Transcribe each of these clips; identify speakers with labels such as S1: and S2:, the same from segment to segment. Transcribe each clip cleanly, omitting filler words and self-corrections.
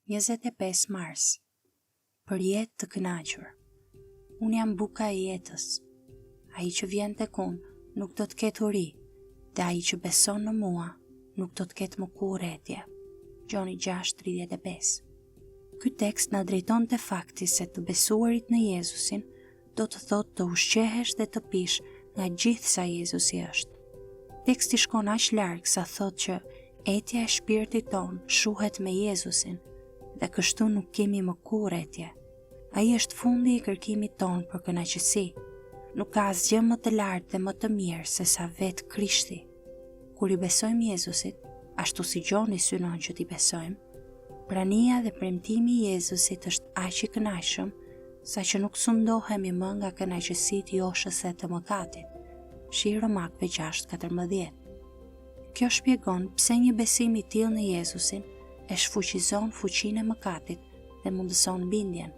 S1: 25 mars. Për jetë të kënaqur. Unë jam buka e jetës. Ai që vjen tek unë nuk do të ketë uri, dhe ai që beson në mua nuk do të ketë më kurrëtie. Gjoni 6:35. Ky tekst na drejton te fakti se të besuarit në Jezusin do të thotë të ushqehesh dhe të pish nga gjithë sa Jezusi është. Teksti shkon aq larg sa thotë që etja e shpirtit ton shuhet me Jezusin dhe kështu nuk kemi më kurrëtie. Ai është fundi i kërkimit ton për kënaqësi. Nuk ka asgjë më të lartë dhe më të mirë se sa vetë Krishti. Kur i besojmë Jezusit, ashtu si Gjoni synon që t'i besojmë, prania dhe premtimi i Jezusit është aq i kënaqshëm sa që nuk sundohemi më nga kënaqësitë joshëse të mëkatit. Shi Romakëve 6:14. Kjo shpjegon pse një besim i tillë në Jezusin e shfuqizon fuqinë e mëkatit dhe mundëson bindjen.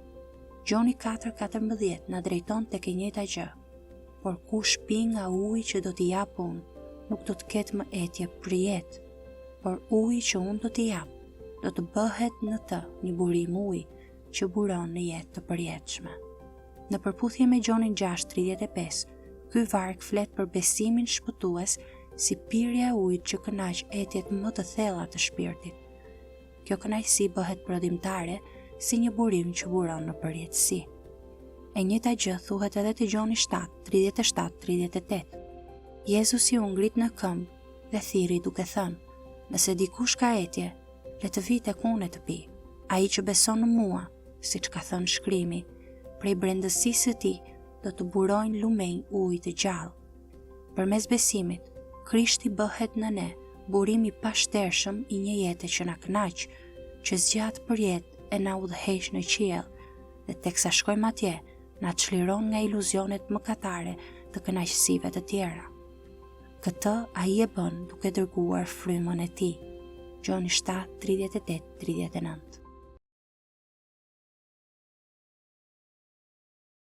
S1: Gjoni 4:14 na drejton tek e njëjta gjë. Por kush pi nga uji që do t'i jap unë, nuk do të ketë më etje për jetë, por uji që unë do t'i jap, do të bëhet në të një burim uji që buron në jetë të përjetshme. Në përputhje me Gjonin 6:35, ky varg flet për besimin shpëtues si pirja e ujit që kënaq etjet më të thella të shpirtit. Kjo kënaqësi bëhet prodhimtare si një burim që buron në përjetësi. E njëjta gjë thuhet edhe te Gjoni 7:37-38. Jezusi u ngrit në këmbë dhe thirri duke thënë: "Nëse dikush ka etje, le të vijë tek unë të pi. Ai që beson në mua, siç ka thënë shkrimi, prej brendësisë së tij do të burojnë lumenj ujë të gjallë." Përmes besimit, Krishti bëhet në ne burim i pashtershëm i një jete që na kënaq, që zgjat për jetë e na udhëheq në qiell, dhe teksa shkojmë atje, na çliron nga iluzionet mëkatare të kënaqësive të tjera. Këtë ai e bën duke dërguar frymën e tij. Gjoni 7:38-39.